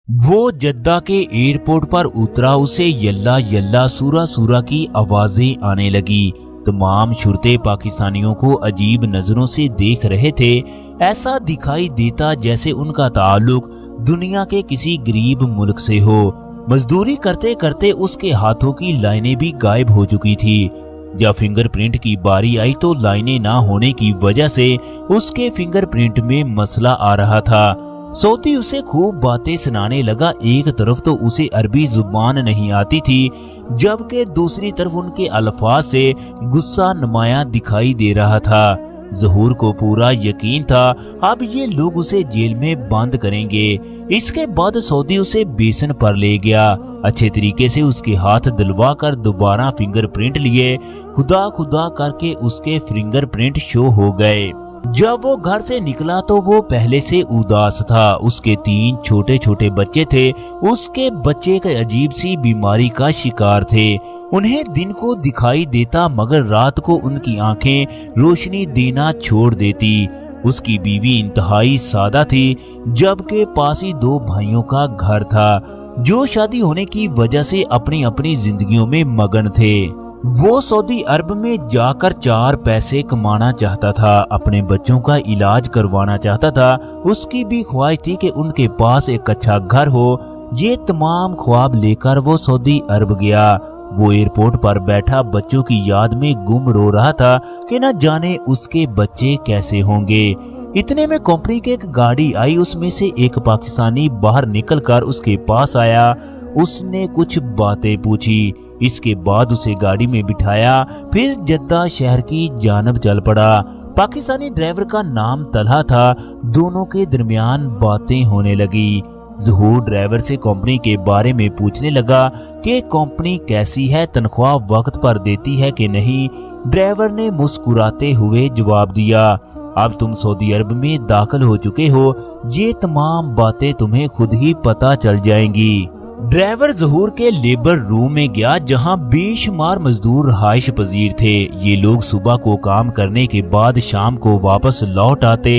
वो जद्दा के एयरपोर्ट पर उतरा, उसे यल्ला यल्ला सूरा सूरा की आवाजें आने लगी। तमाम शुरते पाकिस्तानियों को अजीब नजरों से देख रहे थे। ऐसा दिखाई देता जैसे उनका ताल्लुक दुनिया के किसी गरीब मुल्क से हो। मजदूरी करते करते उसके हाथों की लाइनें भी गायब हो चुकी थी। जब फिंगरप्रिंट की बारी आई तो लाइनें ना होने की वजह से उसके फिंगरप्रिंट में मसला आ रहा था। सऊदी उसे खूब बातें सुनाने लगा। एक तरफ तो उसे अरबी जुबान नहीं आती थी, जबकि दूसरी तरफ उनके अल्फाज से गुस्सा नुमाया दिखाई दे रहा था। ज़हूर को पूरा यकीन था अब ये लोग उसे जेल में बंद करेंगे। इसके बाद सऊदी उसे बेसन पर ले गया। अच्छे तरीके से उसके हाथ दिलवा कर दोबारा फिंगरप्रिंट लिए। खुदा खुदा करके उसके फिंगरप्रिंट शो हो गए। जब वो घर से निकला तो वो पहले से उदास था। उसके 3 छोटे छोटे बच्चे थे। उसके बच्चे एक अजीब सी बीमारी का शिकार थे। उन्हें दिन को दिखाई देता मगर रात को उनकी आंखें रोशनी देना छोड़ देती। उसकी बीवी इंतहाई सादा थी, जबकि पास ही 2 भाइयों का घर था जो शादी होने की वजह से अपनी अपनी जिंदगियों में मगन थे। वो सऊदी अरब में जाकर 4 पैसे कमाना चाहता था, अपने बच्चों का इलाज करवाना चाहता था। उसकी भी ख्वाहिश थी कि उनके पास एक अच्छा घर हो। ये तमाम ख्वाब लेकर वो सऊदी अरब गया। वो एयरपोर्ट पर बैठा बच्चों की याद में गुम रो रहा था कि न जाने उसके बच्चे कैसे होंगे। इतने में कंपनी की एक गाड़ी आई। उसमें से एक पाकिस्तानी बाहर निकलकर उसके पास आया। उसने कुछ बातें पूछी। इसके बाद उसे गाड़ी में बिठाया, फिर जद्दा शहर की जानब चल पड़ा। पाकिस्तानी ड्राइवर का नाम तलहा था। दोनों के दरमियान बातें होने लगी। ज़हूर ड्राइवर से कंपनी के बारे में पूछने लगा कि कंपनी कैसी है, तनख्वाह वक्त पर देती है कि नहीं। ड्राइवर ने मुस्कुराते हुए जवाब दिया, अब तुम सऊदी अरब में दाखिल हो चुके हो, ये तमाम बातें तुम्हें खुद ही पता चल जाएंगी। ड्राइवर ज़हूर के लेबर रूम में गया, जहां बेशुमार मजदूर रहाइश पजीर थे। ये लोग सुबह को काम करने के बाद शाम को वापस लौट आते।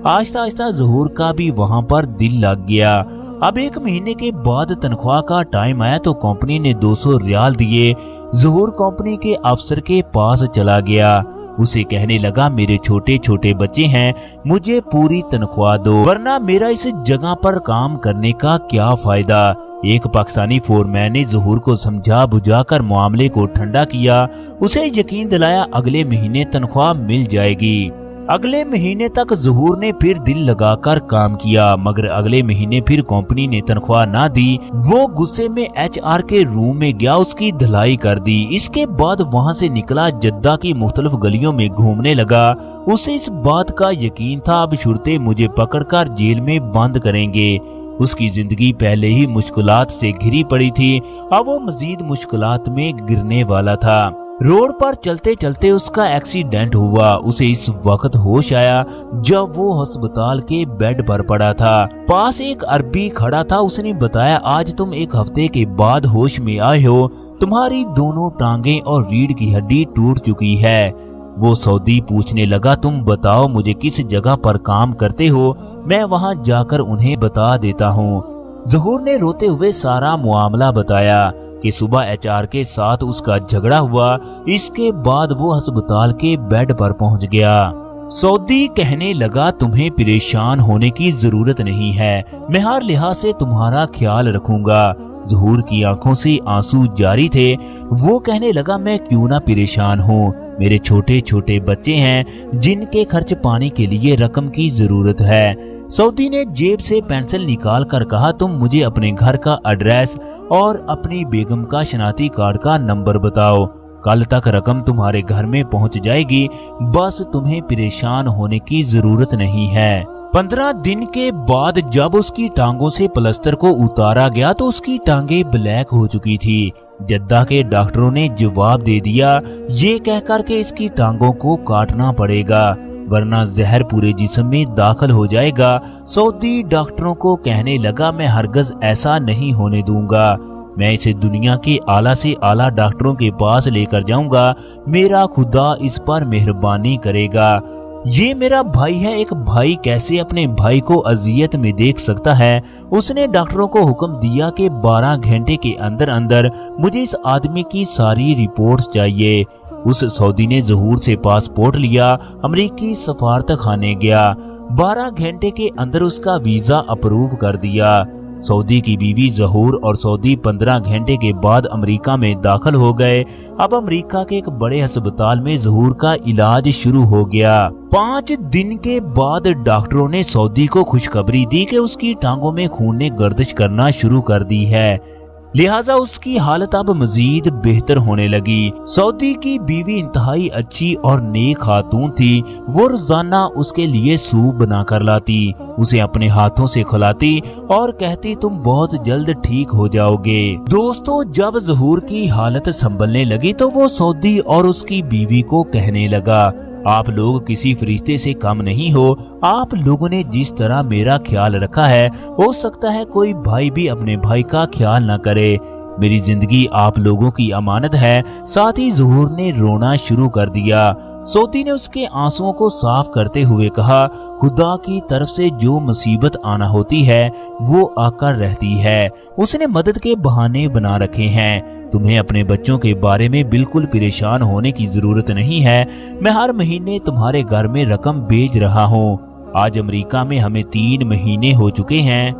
आहिस्ता आहिस्ता ज़हूर का भी वहां पर दिल लग गया। अब 1 महीने के बाद तनख्वाह का टाइम आया तो कंपनी ने 200 रियाल दिए। ज़हूर कंपनी के अफसर के पास चला गया। उसे कहने लगा, मेरे छोटे छोटे बच्चे हैं, मुझे पूरी तनख्वाह दो, वरना मेरा इस जगह पर काम करने का क्या फायदा। एक पाकिस्तानी फोरमैन ने ज़हूर को समझा बुझाकर मामले को ठंडा किया। उसे यकीन दिलाया अगले महीने तनख्वाह मिल जाएगी। अगले महीने तक ज़हूर ने फिर दिल लगाकर काम किया, मगर अगले महीने फिर कंपनी ने तनख्वाह ना दी। वो गुस्से में HR के रूम में गया, उसकी धलाई कर दी। इसके बाद वहां से निकला, जद्दा की मुख्तलिफ गलियों में घूमने लगा। उसे इस बात का यकीन था अब शुरते मुझे पकड़कर जेल में बंद करेंगे। उसकी जिंदगी पहले ही मुश्किलात से घिरी पड़ी थी, अब वो मजीद मुश्किलात में गिरने वाला था। रोड पर चलते चलते उसका एक्सीडेंट हुआ। उसे इस वक्त होश आया जब वो अस्पताल के बेड पर पड़ा था। पास एक अरबी खड़ा था। उसने बताया, आज तुम 1 हफ्ते के बाद होश में आए हो। तुम्हारी दोनों टांगें और रीढ़ की हड्डी टूट चुकी है। वो सऊदी पूछने लगा, तुम बताओ मुझे किस जगह पर काम करते हो, मैं वहां जाकर उन्हें बता देता हूँ। ज़हूर ने रोते हुए सारा मामला बताया कि सुबह HR के साथ उसका झगड़ा हुआ। इसके बाद वो अस्पताल के बेड पर पहुंच गया। सऊदी कहने लगा, तुम्हें परेशान होने की जरूरत नहीं है, मैं हर लिहाज से तुम्हारा ख्याल रखूंगा। ज़हूर की आंखों से आंसू जारी थे। वो कहने लगा, मैं क्यों ना परेशान हूँ, मेरे छोटे छोटे बच्चे हैं जिनके खर्च पाने के लिए रकम की जरूरत है। सऊदी ने जेब से पेंसिल निकाल कर कहा, तुम मुझे अपने घर का एड्रेस और अपनी बेगम का शनाख्ती कार्ड का नंबर बताओ, कल तक रकम तुम्हारे घर में पहुंच जाएगी, बस तुम्हें परेशान होने की जरूरत नहीं है। 15 दिन के बाद जब उसकी टांगों से प्लास्टर को उतारा गया तो उसकी टांगे ब्लैक हो चुकी थी। जद्दा के डॉक्टरों ने जवाब दे दिया, ये कहकर के इसकी टांगों को काटना पड़ेगा, वरना जहर पूरे जिस्म में दाखिल हो जाएगा। सऊदी डॉक्टरों को कहने लगा, मैं हरगज ऐसा नहीं होने दूंगा, मैं इसे दुनिया के आला से आला डॉक्टरों के पास लेकर जाऊंगा, मेरा खुदा इस पर मेहरबानी करेगा। ये मेरा भाई है, एक भाई कैसे अपने भाई को अजियत में देख सकता है। उसने डॉक्टरों को हुक्म दिया कि 12 घंटे के अंदर अंदर मुझे इस आदमी की सारी रिपोर्ट्स चाहिए। उस सऊदी ने ज़हूर से पासपोर्ट लिया, अमेरिकी सफारतखाने गया। 12 घंटे के अंदर उसका वीजा अप्रूव कर दिया। सऊदी की बीवी ज़हूर और सऊदी 15 घंटे के बाद अमेरिका में दाखिल हो गए। अब अमेरिका के एक बड़े अस्पताल में ज़हूर का इलाज शुरू हो गया। 5 दिन के बाद डॉक्टरों ने सऊदी को खुशखबरी दी कि उसकी टांगों में खून ने गर्दिश करना शुरू कर दी है, लिहाजा उसकी हालत अब मजीद बेहतर होने लगी। सऊदी की बीवी इंतहाई अच्छी और नेक खातून थी। वो रोजाना उसके लिए सूप बना कर लाती, उसे अपने हाथों से खिलाती और कहती तुम बहुत जल्द ठीक हो जाओगे। दोस्तों, जब ज़हूर की हालत संभलने लगी तो वो सऊदी और उसकी बीवी को कहने लगा, आप लोग किसी फरिश्ते से कम नहीं हो। आप लोगों ने जिस तरह मेरा ख्याल रखा है, हो सकता है कोई भाई भी अपने भाई का ख्याल न करे। मेरी जिंदगी आप लोगों की अमानत है। साथ ही ज़हूर ने रोना शुरू कर दिया। सऊदी ने उसके आंसुओं को साफ करते हुए कहा, खुदा की तरफ से जो मुसीबत आना होती है वो आकर रहती है। उसने मदद के बहाने बना रखे हैं। तुम्हें अपने बच्चों के बारे में बिल्कुल परेशान होने की जरूरत नहीं है। मैं हर महीने तुम्हारे घर में रकम भेज रहा हूँ। आज अमेरिका में हमें 3 महीने हो चुके हैं।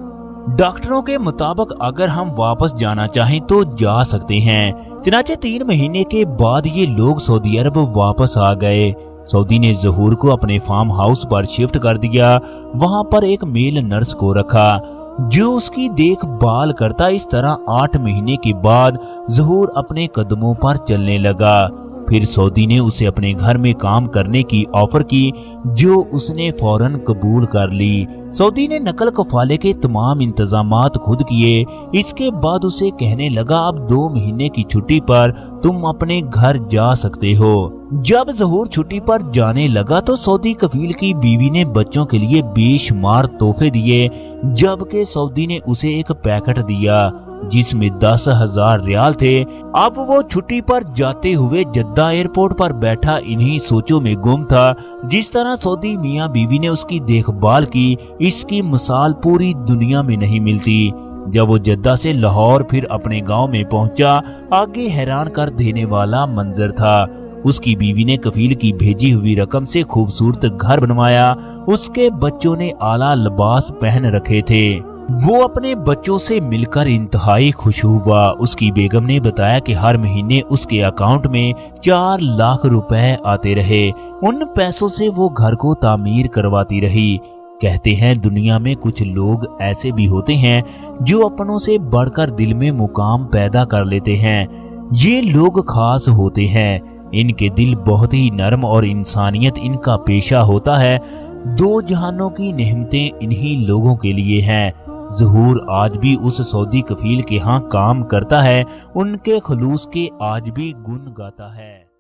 डॉक्टरों के मुताबिक अगर हम वापस जाना चाहें तो जा सकते हैं। चनाचे 3 महीने के बाद ये लोग सऊदी अरब वापस आ गए। सऊदी ने ज़हूर को अपने फार्म हाउस पर शिफ्ट कर दिया। वहां पर एक मेल नर्स को रखा जो उसकी देखभाल करता। इस तरह 8 महीने के बाद ज़हूर अपने कदमों पर चलने लगा। फिर सऊदी ने उसे अपने घर में काम करने की ऑफर की, जो उसने फौरन कबूल कर ली। सऊदी ने नकल कफाले के तमाम इंतजामात खुद किए। इसके बाद उसे कहने लगा, अब 2 महीने की छुट्टी पर तुम अपने घर जा सकते हो। जब ज़हूर छुट्टी पर जाने लगा तो सऊदी कफील की बीवी ने बच्चों के लिए बेशुमार तोहफे दिए, जबकि सऊदी ने उसे एक पैकेट दिया जिसमें 10,000 रियाल थे। अब वो छुट्टी पर जाते हुए जद्दा एयरपोर्ट पर बैठा इन्हीं सोचों में गुम था। जिस तरह सऊदी मियां बीवी ने उसकी देखभाल की, इसकी मिसाल पूरी दुनिया में नहीं मिलती। जब वो जद्दा से लाहौर फिर अपने गांव में पहुंचा, आगे हैरान कर देने वाला मंजर था। उसकी बीवी ने कफील की भेजी हुई रकम से खूबसूरत घर बनवाया। उसके बच्चों ने आला लिबास पहन रखे थे। वो अपने बच्चों से मिलकर इंतहाई खुश हुआ। उसकी बेगम ने बताया कि हर महीने उसके अकाउंट में 4 लाख रुपए आते रहे। उन पैसों से वो घर को तामीर करवाती रही। कहते हैं दुनिया में कुछ लोग ऐसे भी होते हैं जो अपनों से बढ़कर दिल में मुकाम पैदा कर लेते हैं। ये लोग खास होते हैं। इनके दिल बहुत ही नरम और इंसानियत इनका पेशा होता है। 2 जहानों की नेमतें इन्हीं लोगों के लिए हैं। ज़हूर आज भी उस सऊदी कफील के यहाँ काम करता है। उनके खलूस के आज भी गुण गाता है।